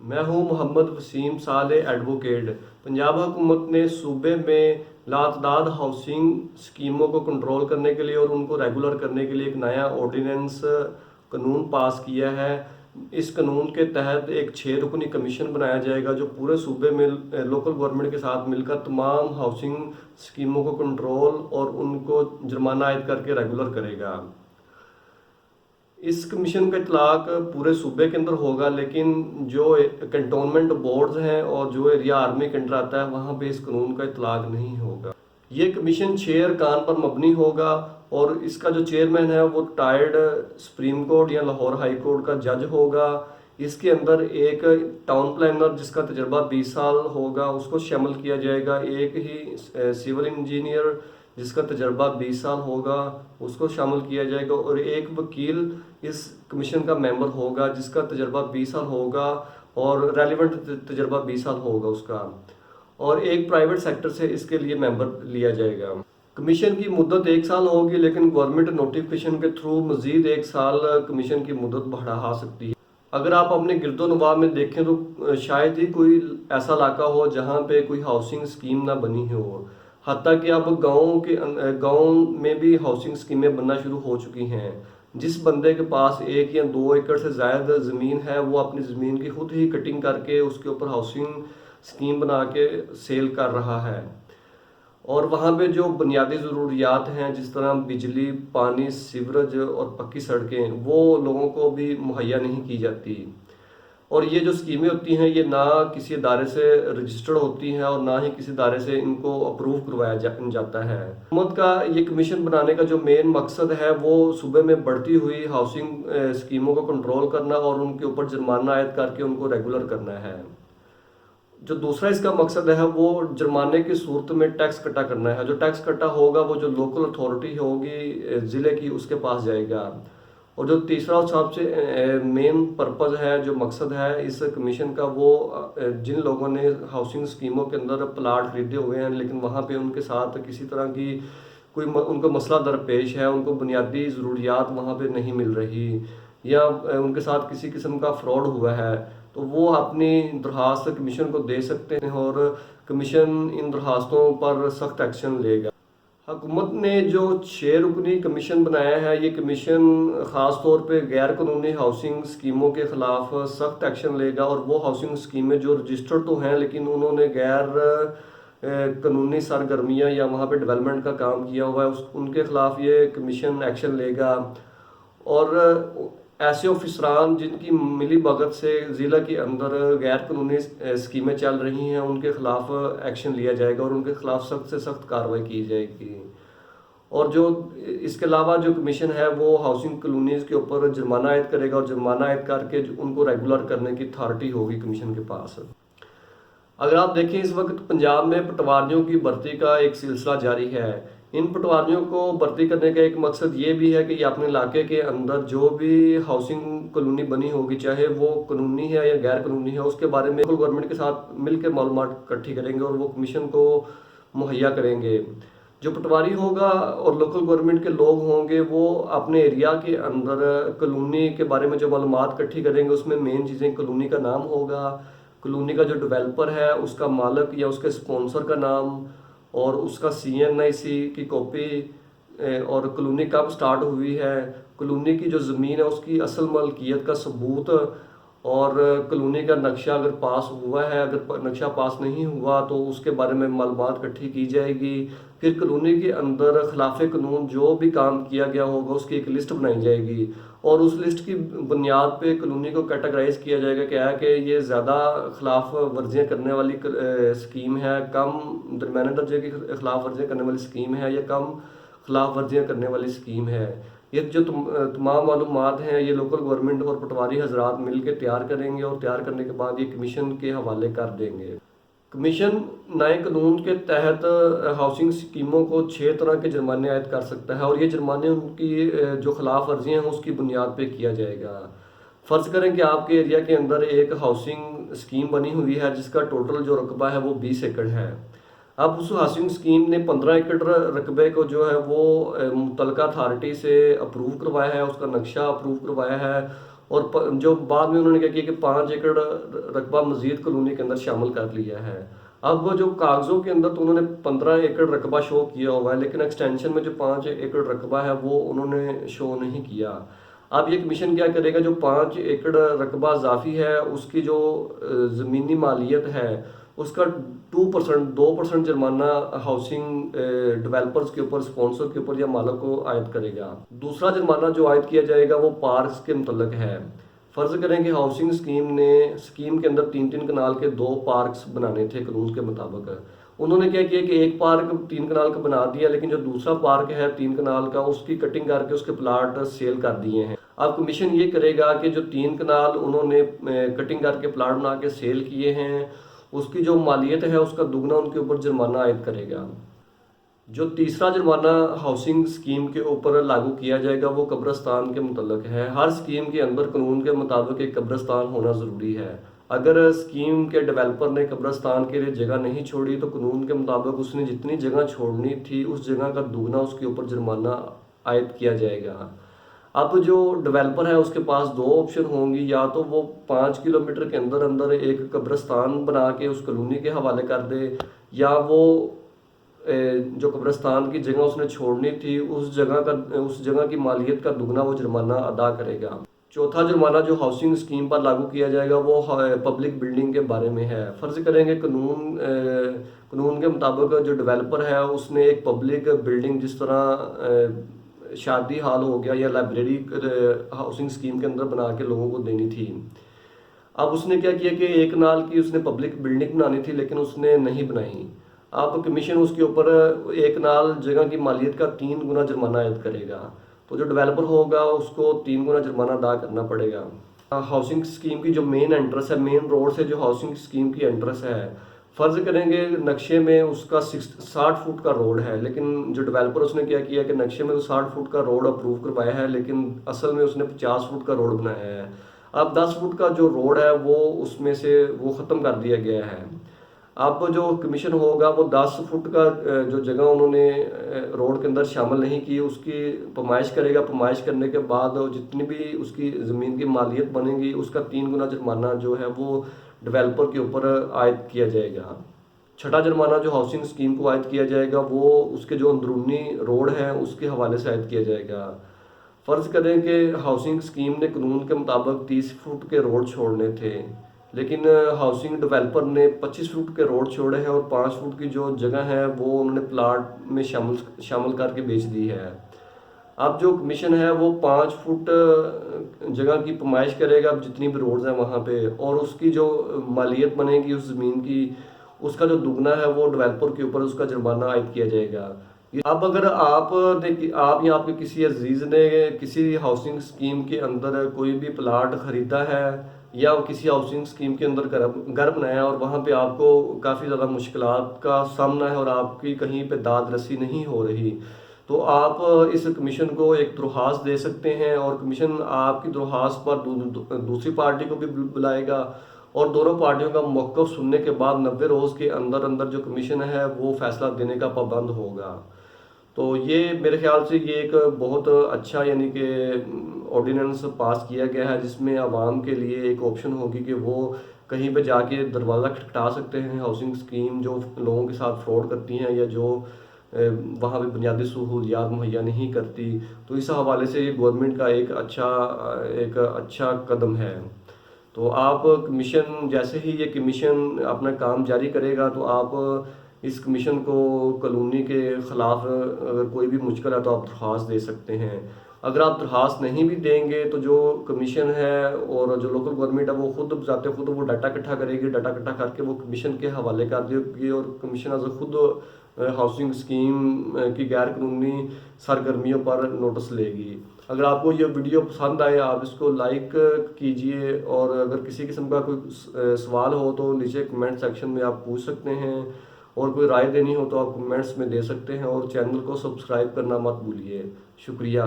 मैं हूं मोहम्मद वसीम सालेह एडवोकेट। पंजाब हुकूमत ने सूबे में लातदाद हाउसिंग स्कीमों को कंट्रोल करने के लिए और उनको रेगुलर करने के लिए एक नया ऑर्डिनेंस कानून पास किया है। इस कानून के तहत एक 6 रुकनी कमीशन बनाया जाएगा जो पूरे सूबे में लोकल गवर्नमेंट के साथ मिलकर तमाम हाउसिंग स्कीमों को कंट्रोल और उनको जुर्माना आयद करके रेगुलर करेगा। इस कमीशन का इतलाक पूरे सूबे के अंदर होगा, लेकिन जो कंटोनमेंट बोर्ड्स हैं और जो एरिया आर्मी के अंडर आता है वहाँ पे इस कानून का इतलाक नहीं होगा। ये कमीशन 6 अरकान पर मबनी होगा और इसका जो चेयरमैन है वो रिटायर्ड सुप्रीम कोर्ट या लाहौर हाई कोर्ट का जज होगा। इसके अंदर एक टाउन प्लानर जिसका तजर्बा 20 साल होगा उसको शामिल किया जाएगा। एक ही सिविल इंजीनियर जिसका तजर्बा 20 साल होगा उसको शामिल किया जाएगा और एक वकील इस कमीशन का मेंबर होगा जिसका तजर्बा 20 साल होगा और रेलिवेंट तजर्बा 20 साल होगा उसका, और एक प्राइवेट सेक्टर से इसके लिए मेंबर लिया जाएगा। कमीशन की मुद्दत 1 साल होगी, लेकिन गवर्नमेंट नोटिफिकेशन के थ्रू मजीद 1 साल कमीशन की मुद्दत बढ़ा सकती है। अगर आप अपने गिरदोनवा में देखें तो शायद ही कोई ऐसा इलाका हो जहाँ पे कोई हाउसिंग स्कीम ना बनी हो। हत्ता कि अब गाँव में भी हाउसिंग स्कीमें बनना शुरू हो चुकी हैं। जिस बंदे के पास 1 या 2 एकड़ से ज़्यादा ज़मीन है वो अपनी ज़मीन की खुद ही कटिंग करके उसके ऊपर हाउसिंग स्कीम बना के सेल कर रहा है, और वहाँ पे जो बुनियादी ज़रूरियात हैं जिस तरह बिजली, पानी, सीवरेज और पक्की सड़कें वो लोगों को भी मुहैया नहीं की जाती। और ये जो स्कीमें होती हैं ये ना किसी अदारे से रजिस्टर्ड होती हैं और ना ही किसी अदारे से इनको अप्रूव करवाया जाता है। हुकूमत का ये कमीशन बनाने का जो मेन मकसद है वो सूबे में बढ़ती हुई हाउसिंग स्कीमों को कंट्रोल करना और उनके ऊपर जुर्माना आयद करके उनको रेगुलर करना है। जो दूसरा इसका मकसद है वो जुर्माने की सूरत में टैक्स कटा करना है। जो टैक्स कटा होगा वो जो लोकल अथॉरिटी होगी ज़िले की उसके पास जाएगा। और जो तीसरा और सबसे मेन पर्पज़ है, जो मकसद है इस कमीशन का, वो जिन लोगों ने हाउसिंग स्कीमों के अंदर प्लाट खरीदे हुए हैं लेकिन वहाँ पे उनके साथ किसी तरह की कोई उनको मसला दरपेश है, उनको बुनियादी ज़रूरियात वहाँ पे नहीं मिल रही या उनके साथ किसी किस्म का फ्रॉड हुआ है, तो वो अपनी दरख्वास्त कमीशन को दे सकते हैं और कमीशन इन दरख्वास्तों पर सख्त एक्शन लेगा। हुकूमत ने जो 6 रुकनी कमीशन बनाया है ये कमीशन ख़ास तौर पे गैर कानूनी हाउसिंग स्कीमों के ख़िलाफ़ सख्त एक्शन लेगा, और वो हाउसिंग स्कीमें जो रजिस्टर्ड तो हैं लेकिन उन्होंने गैर कानूनी सरगर्मियाँ या वहाँ पे डेवलपमेंट का काम किया हुआ है उनके ख़िलाफ़ ये कमीशन एक्शन लेगा। और ऐसे ऑफिसरान जिनकी मिली भगत से ज़िला के अंदर गैर कानूनी स्कीमें चल रही हैं उनके ख़िलाफ़ एक्शन लिया जाएगा और उनके ख़िलाफ़ सख्त से सख्त कार्रवाई की जाएगी। और जो इसके अलावा जो कमीशन है वो हाउसिंग कॉलोनीज़ के ऊपर जुर्माना आयद करेगा और जुर्माना आयद करके उनको रेगुलर करने की अथॉरिटी होगी कमीशन के पास। अगर आप देखें इस वक्त पंजाब में पटवारियों की भर्ती का एक सिलसिला जारी है। इन पटवारियों को भर्ती करने का एक मकसद ये भी है कि ये अपने इलाके के अंदर जो भी हाउसिंग कॉलोनी बनी होगी चाहे वो कानूनी है या गैर कानूनी है उसके बारे में लोकल गवर्नमेंट के साथ मिलकर मालूमात इकट्ठी करेंगे और वो कमीशन को मुहैया करेंगे। जो पटवारी होगा और लोकल गवर्नमेंट के लोग होंगे वो अपने एरिया के अंदर कॉलोनी के बारे में जो मालूमात इकट्ठी करेंगे उसमें मेन चीज़ें कॉलोनी का नाम होगा, कॉलोनी का जो डेवलपर है उसका मालिक या उसके स्पॉन्सर का नाम और उसका CNIC की कॉपी, और कॉलोनी कब स्टार्ट हुई है, कॉलोनी की जो ज़मीन है उसकी असल मलकियत का सबूत, और कॉलोनी का नक्शा अगर पास हुआ है, अगर नक्शा पास नहीं हुआ तो उसके बारे में मालूमात इकट्ठी की जाएगी। फिर कॉलोनी के अंदर खिलाफ कानून जो भी काम किया गया होगा उसकी एक लिस्ट बनाई जाएगी और उस लिस्ट की बुनियाद पे कॉलोनी को कैटेगराइज किया जाएगा क्या है कि ये ज़्यादा खिलाफ वर्जियाँ करने वाली स्कीम है, कम दरमियाने दर्जे की खिलाफ वर्जियाँ करने वाली स्कीम है या कम खिलाफ वर्जियाँ करने वाली स्कीम है। ये जो तमाम मालूमात हैं ये लोकल गवर्नमेंट और पटवारी हजरात मिल के तैयार करेंगे और तैयार करने के बाद ये कमीशन के हवाले कर देंगे। कमीशन नए कानून के तहत हाउसिंग स्कीमों को 6 तरह के जुर्माने आयद कर सकता है और ये जुर्माने उनकी जो खिलाफ वर्जियाँ हैं उसकी बुनियाद पे किया जाएगा। फ़र्ज़ करें कि आपके एरिया के अंदर एक हाउसिंग स्कीम बनी हुई है जिसका टोटल जो रकबा है वो 20 एकड़ है। अब उस हाउसिंग स्कीम ने 15 एकड़ रकबे को जो है वो मुतलका अथॉरिटी से अप्रूव करवाया है, उसका नक्शा अप्रूव करवाया है اور جو بعد میں انہوں نے کیا کیا کہ 5 ایکڑ رقبہ مزید کالونی کے اندر شامل کر لیا ہے۔ اب وہ جو کاغذوں کے اندر تو انہوں نے 15 ایکڑ رقبہ شو کیا ہوا ہے، لیکن ایکسٹینشن میں جو 5 ایکڑ رقبہ ہے وہ انہوں نے شو نہیں کیا۔ اب یہ کمیشن کیا کرے گا، جو 5 ایکڑ رقبہ اضافی ہے اس کی جو زمینی مالیت ہے اس کا 2% جرمانہ ہاؤسنگ ڈیولپرز کے اوپر، اسپانسر کے اوپر یا مالک کو عائد کرے گا۔ دوسرا جرمانہ جو عائد کیا جائے گا وہ پارکس کے متعلق ہے۔ فرض کریں کہ ہاؤسنگ اسکیم کے اندر 3 کنال کے 2 پارکس بنانے تھے قانون کے مطابق۔ انہوں نے کیا کیا کہ ایک پارک 3 کنال کا بنا دیا، لیکن جو دوسرا پارک ہے 3 کنال کا اس کی کٹنگ کر کے اس کے پلاٹ سیل کر دیے ہیں۔ اب کمیشن یہ کرے گا کہ جو 3 کنال انہوں نے کٹنگ کر کے پلاٹ بنا کے سیل کیے ہیں اس کی جو مالیت ہے اس کا دگنا ان کے اوپر جرمانہ عائد کرے گا۔ جو تیسرا جرمانہ ہاؤسنگ اسکیم کے اوپر لاگو کیا جائے گا وہ قبرستان کے متعلق ہے۔ ہر اسکیم کے اندر قانون کے مطابق ایک قبرستان ہونا ضروری ہے۔ اگر اسکیم کے ڈیولپر نے قبرستان کے لیے جگہ نہیں چھوڑی تو قانون کے مطابق اس نے جتنی جگہ چھوڑنی تھی اس جگہ کا دگنا اس کے اوپر جرمانہ عائد کیا جائے گا۔ اب جو ڈیولپر ہے اس کے پاس 2 آپشن ہوں گی، یا تو وہ 5 کلومیٹر کے اندر اندر ایک قبرستان بنا کے اس کالونی کے حوالے کر دے، یا وہ جو قبرستان کی جگہ اس نے چھوڑنی تھی اس جگہ کی مالیت کا دگنا وہ جرمانہ ادا کرے گا۔ چوتھا جرمانہ جو ہاؤسنگ اسکیم پر لاگو کیا جائے گا وہ پبلک بلڈنگ کے بارے میں ہے۔ فرض کریں گے قانون کے مطابق جو ڈیولپر ہے اس نے ایک پبلک بلڈنگ جس طرح شادی ہال ہو گیا یا لائبریری ہاؤسنگ اسکیم کے اندر بنا کے لوگوں کو دینی تھی۔ اب اس نے کیا کیا کہ 1 کنال کی اس نے پبلک بلڈنگ بنانی تھی لیکن اس نے نہیں بنائی۔ اب کمیشن اس کے اوپر 1 کنال جگہ کی مالیت کا 3 گنا جرمانہ عائد کرے گا، تو جو ڈیولپر ہوگا اس کو 3 گنا جرمانہ ادا کرنا پڑے گا۔ ہاؤسنگ اسکیم کی جو مین انٹرس ہے، مین روڈ سے جو ہاؤسنگ اسکیم کی انٹرس ہے، فرض کریں گے نقشے میں اس کا 60 فٹ کا روڈ ہے، لیکن جو ڈیولپر اس نے کیا کیا کہ نقشے میں 60 فٹ کا روڈ اپروو کروایا ہے لیکن اصل میں اس نے 50 فٹ کا روڈ بنایا ہے۔ اب 10 فٹ کا جو روڈ ہے وہ اس میں سے وہ ختم کر دیا گیا ہے۔ اب جو کمیشن ہوگا وہ 10 فٹ کا جو جگہ انہوں نے روڈ کے اندر شامل نہیں کی اس کی پیمائش کرے گا۔ پیمائش کرنے کے بعد جتنی بھی اس کی زمین کی مالیت بنے گی اس کا 3 گنا جرمانہ جو ہے وہ ڈیولپر کے اوپر عائد کیا جائے گا۔ چھٹا جرمانہ جو ہاؤسنگ اسکیم کو عائد کیا جائے گا وہ اس کے جو اندرونی روڈ ہیں اس کے حوالے سے عائد کیا جائے گا۔ فرض کریں کہ ہاؤسنگ اسکیم نے قانون کے مطابق 30 فٹ کے روڈ چھوڑنے تھے، لیکن ہاؤسنگ ڈیولپر نے 25 فٹ کے روڈ چھوڑے ہیں اور 5 فٹ کی جو جگہ ہے وہ انہوں نے پلاٹ میں شامل کر کے بیچ دی ہے۔ اب جو کمیشن ہے وہ 5 فٹ جگہ کی پیمائش کرے گا جتنی بھی روڈز ہیں وہاں پہ، اور اس کی جو مالیت بنے گی اس زمین کی اس کا جو دگنا ہے وہ ڈیولپر کے اوپر اس کا جرمانہ عائد کیا جائے گا۔ اب اگر آپ یا آپ کے کسی عزیز نے کسی ہاؤسنگ اسکیم کے اندر کوئی بھی پلاٹ خریدا ہے یا کسی ہاؤسنگ اسکیم کے اندر گھر بنایا اور وہاں پہ آپ کو کافی زیادہ مشکلات کا سامنا ہے اور آپ کی کہیں پہ داد رسی نہیں ہو رہی، تو آپ اس کمیشن کو ایک درخواست دے سکتے ہیں، اور کمیشن آپ کی درخواست پر دوسری پارٹی کو بھی بلائے گا اور دونوں پارٹیوں کا موقف سننے کے بعد 90 روز کے اندر اندر جو کمیشن ہے وہ فیصلہ دینے کا پابند ہوگا۔ تو یہ میرے خیال سے یہ ایک بہت اچھا یعنی کہ آرڈیننس پاس کیا گیا ہے جس میں عوام کے لیے ایک آپشن ہوگی کہ وہ کہیں پہ جا کے دروازہ کھٹکھٹا سکتے ہیں ہاؤسنگ اسکیم جو لوگوں کے ساتھ فراڈ کرتی ہیں یا جو وہاں پہ بنیادی سہولیات مہیا نہیں کرتی۔ تو اس حوالے سے یہ گورنمنٹ کا ایک اچھا قدم ہے۔ تو آپ کمیشن جیسے ہی یہ کمیشن اپنا کام جاری کرے گا تو آپ اس کمیشن کو کالونی کے خلاف اگر کوئی بھی مشکل ہے تو آپ درخواست دے سکتے ہیں۔ اگر آپ درخواست نہیں بھی دیں گے تو جو کمیشن ہے اور جو لوکل گورنمنٹ ہے وہ خود بذات خود وہ ڈاٹا اکٹھا کرے گی، ڈاٹا اکٹھا کر کے وہ کمیشن کے حوالے کر دے گی اور کمیشن از خود ہاؤسنگ اسکیم کی غیر قانونی سرگرمیوں پر نوٹس لے گی۔ اگر آپ کو یہ ویڈیو پسند آئے آپ اس کو لائک کیجئے، اور اگر کسی قسم کا کوئی سوال ہو تو نیچے کمنٹ سیکشن میں آپ پوچھ سکتے ہیں، اور کوئی رائے دینی ہو تو آپ کمنٹس میں دے سکتے ہیں، اور چینل کو سبسکرائب کرنا مت بھولیے۔ شکریہ۔